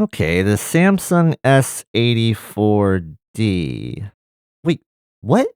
Okay, the Samsung S84D. Wait, what?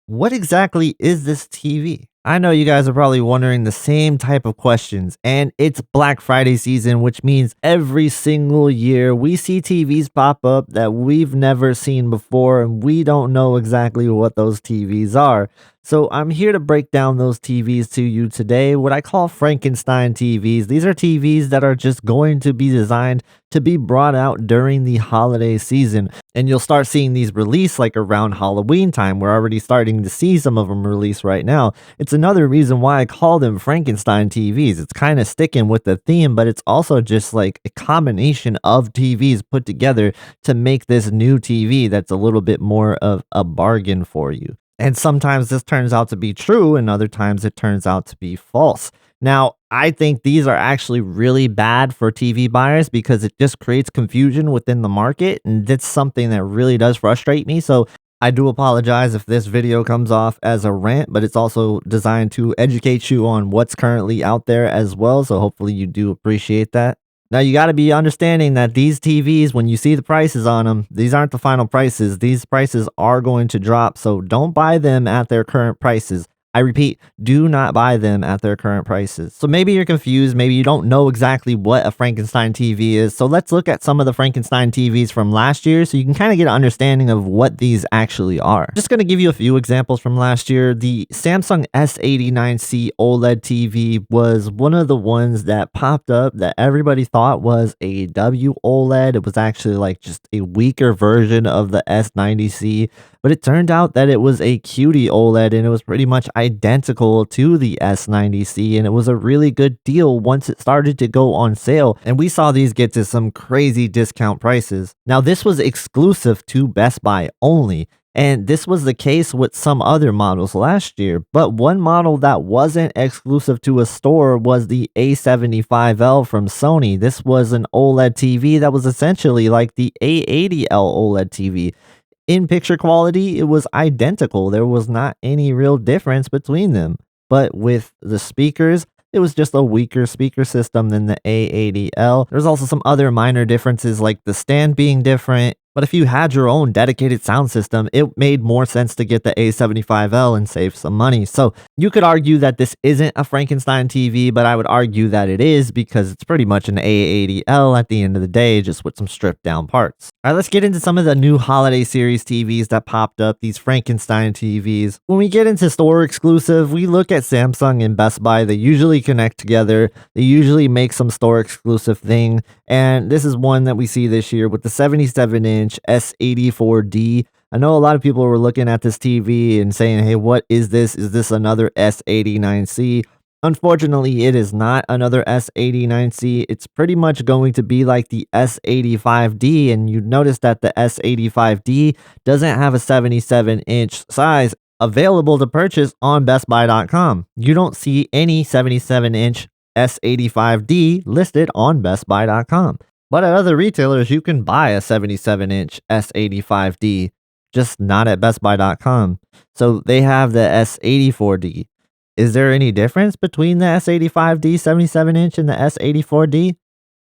What exactly is this TV? I know you guys are probably wondering the same type of questions, and it's Black Friday season, which means every single year we see TVs pop up that we've never seen before, and we don't know exactly what those TVs are. So I'm here to break down those TVs to you today, what I call Frankenstein TVs. These are TVs that are just going to be designed to be brought out during the holiday season. And you'll start seeing these release like around Halloween time. We're already starting to see some of them release right now. It's another reason why I call them Frankenstein TVs. It's kind of sticking with the theme, but it's also just like a combination of TVs put together to make this new TV that's a little bit more of a bargain for you. And sometimes this turns out to be true, and other times it turns out to be false. Now, I think these are actually really bad for TV buyers because it just creates confusion within the market. And that's something that really does frustrate me. So I do apologize if this video comes off as a rant, but it's also designed to educate you on what's currently out there as well. So hopefully you do appreciate that. Now you got to be understanding that these TVs, when you see the prices on them, these aren't the final prices. These prices are going to drop, so don't buy them at their current prices. I repeat, do not buy them at their current prices. So maybe you're confused, maybe you don't know exactly what a Frankenstein TV is. So let's look at some of the Frankenstein TVs from last year so you can kind of get an understanding of what these actually are. Just going to give you a few examples from last year. The Samsung S89C OLED TV was one of the ones that popped up that everybody thought was a W OLED. It was actually like just a weaker version of the S90C, but it turned out that it was a QD OLED and it was pretty much identical to the S90C, and it was a really good deal once it started to go on sale, and we saw these get to some crazy discount prices. Now this was exclusive to Best Buy only, and this was the case with some other models last year, but one model that wasn't exclusive to a store was the A75L from Sony. This was an OLED TV that was essentially like the A80L OLED TV. In picture quality, it was identical. There was not any real difference between them. But with the speakers, it was just a weaker speaker system than the A80L. There's also some other minor differences like the stand being different. But if you had your own dedicated sound system, it made more sense to get the A75L and save some money. So you could argue that this isn't a Frankenstein TV, but I would argue that it is because it's pretty much an A80L at the end of the day, just with some stripped down parts. All right, let's get into some of the new holiday series TVs that popped up, these Frankenstein TVs. When we get into store exclusive, we look at Samsung and Best Buy. They usually connect together. They usually make some store exclusive thing. And this is one that we see this year with the 77-inch S84D. I know a lot of people were looking at this TV and saying, hey, what is this? Is this another S89C? Unfortunately, it is not another S89C. It's pretty much going to be like the S85D, and you notice that the S85D doesn't have a 77-inch size available to purchase on BestBuy.com. You don't see any 77-inch S85D listed on BestBuy.com. But at other retailers, you can buy a 77-inch S85D, just not at BestBuy.com. So they have the S84D. Is there any difference between the S85D 77-inch and the S84D?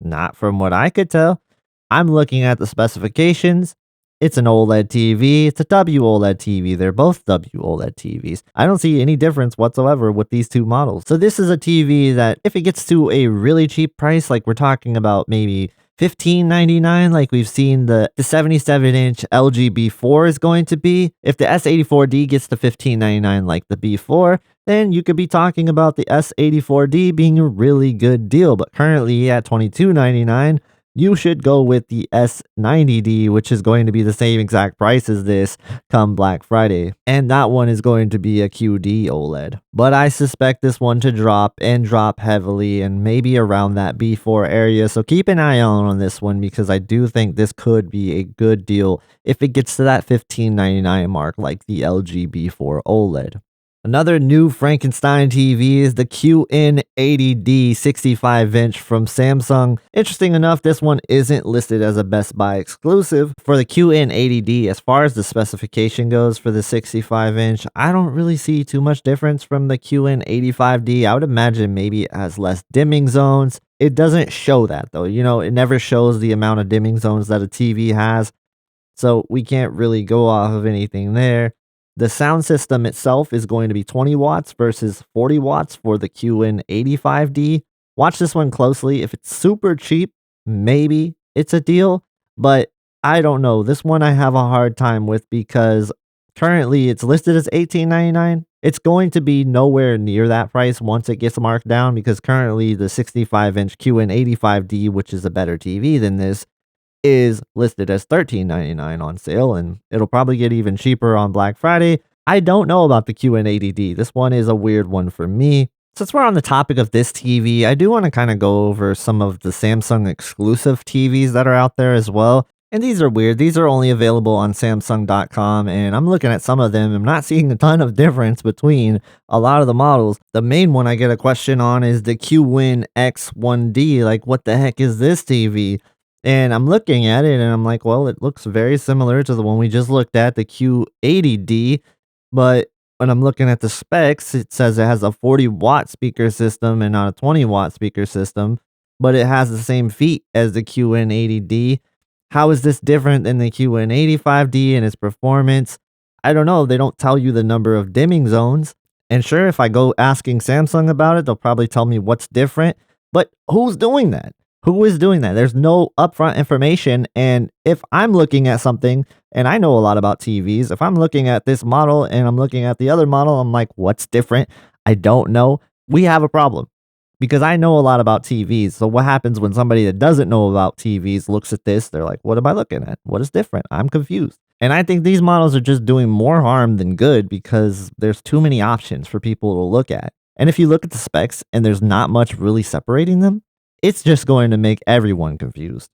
Not from what I could tell. I'm looking at the specifications. It's an OLED TV. It's a WOLED TV. They're both WOLED TVs. I don't see any difference whatsoever with these two models. So this is a TV that if it gets to a really cheap price, like we're talking about maybe $15.99, like we've seen the 77-inch LG B4 is going to be. If the S84D gets to $15.99 like the B4, then you could be talking about the S84D being a really good deal. But currently at $22.99, you should go with the S90D, which is going to be the same exact price as this come Black Friday. And that one is going to be a QD OLED. But I suspect this one to drop and drop heavily and maybe around that B4 area. So keep an eye on this one because I do think this could be a good deal if it gets to that $15.99 mark like the LG B4 OLED. Another new Frankenstein TV is the QN80D 65-inch from Samsung. Interesting enough, this one isn't listed as a Best Buy exclusive. For the QN80D, as far as the specification goes for the 65-inch, I don't really see too much difference from the QN85D. I would imagine maybe it has less dimming zones. It doesn't show that though. It never shows the amount of dimming zones that a TV has. So we can't really go off of anything there. The sound system itself is going to be 20 watts versus 40 watts for the QN85D. Watch this one closely. If it's super cheap, maybe it's a deal, but I don't know. This one I have a hard time with because currently it's listed as $18.99. It's going to be nowhere near that price once it gets marked down because currently the 65-inch QN85D, which is a better TV than this, is listed as $13.99 on sale, and it'll probably get even cheaper on Black Friday. I don't know about the QN80D. This one is a weird one for me. Since we're on the topic of this TV, I do want to kind of go over some of the Samsung exclusive TVs that are out there as well. And these are weird. These are only available on Samsung.com, and I'm looking at some of them. I'm not seeing a ton of difference between a lot of the models. The main one I get a question on is the QWin X1D. Like, what the heck is this TV? And I'm looking at it and I'm like, well, it looks very similar to the one we just looked at, the Q80D. But when I'm looking at the specs, it says it has a 40-watt speaker system and not a 20-watt speaker system. But it has the same feet as the QN80D. How is this different than the QN85D and its performance? I don't know. They don't tell you the number of dimming zones. And sure, if I go asking Samsung about it, they'll probably tell me what's different. But who's doing that? Who is doing that? There's no upfront information. And if I'm looking at something, and I know a lot about TVs, if I'm looking at this model and I'm looking at the other model, I'm like, what's different? I don't know. We have a problem because I know a lot about TVs. So what happens when somebody that doesn't know about TVs looks at this? They're like, what am I looking at? What is different? I'm confused. And I think these models are just doing more harm than good because there's too many options for people to look at. And if you look at the specs and there's not much really separating them, it's just going to make everyone confused.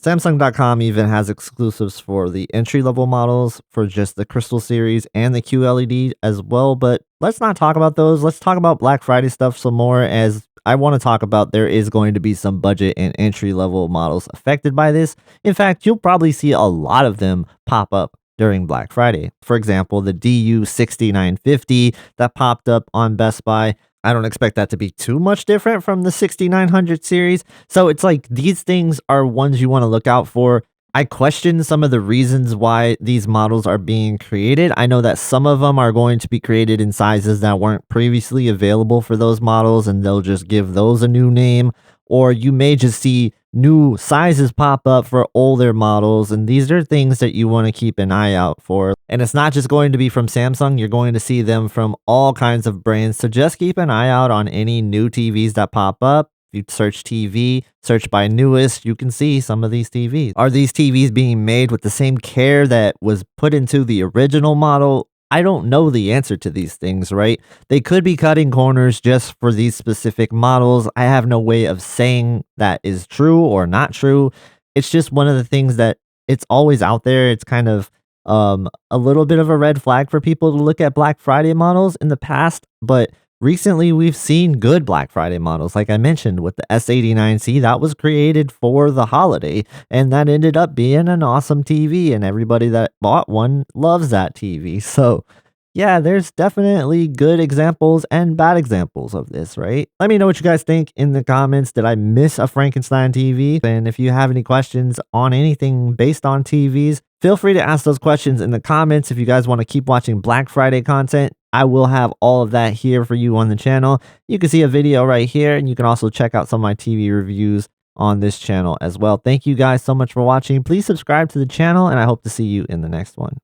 Samsung.com even has exclusives for the entry-level models for just the Crystal series and the QLED as well, but let's not talk about those. Let's talk about Black Friday stuff some more, as I want to talk about there is going to be some budget and entry-level models affected by this. In fact, you'll probably see a lot of them pop up during Black Friday. For example, the DU6950 that popped up on Best Buy. I don't expect that to be too much different from the 6900 series. So it's like these things are ones you want to look out for. I question some of the reasons why these models are being created. I know that some of them are going to be created in sizes that weren't previously available for those models, and they'll just give those a new name. Or you may just see new sizes pop up for older models, and these are things that you want to keep an eye out for. And it's not just going to be from Samsung, you're going to see them from all kinds of brands, so just keep an eye out on any new TVs that pop up. If you search TV, search by newest, you can see some of these TVs. Are these TVs being made with the same care that was put into the original model? I don't know the answer to these things, right? They could be cutting corners just for these specific models. I have no way of saying that is true or not true. It's just one of the things that it's always out there. It's kind of a little bit of a red flag for people to look at Black Friday models in the past, but recently we've seen good Black Friday models. Like I mentioned with the S89C, that was created for the holiday, and that ended up being an awesome TV, and everybody that bought one loves that TV. So yeah, there's definitely good examples and bad examples of this, right? Let me know what you guys think in the comments. Did I miss a Frankenstein TV? And if you have any questions on anything based on TVs, feel free to ask those questions in the comments. If you guys want to keep watching Black Friday content, I will have all of that here for you on the channel. You can see a video right here, and you can also check out some of my TV reviews on this channel as well. Thank you guys so much for watching. Please subscribe to the channel, and I hope to see you in the next one.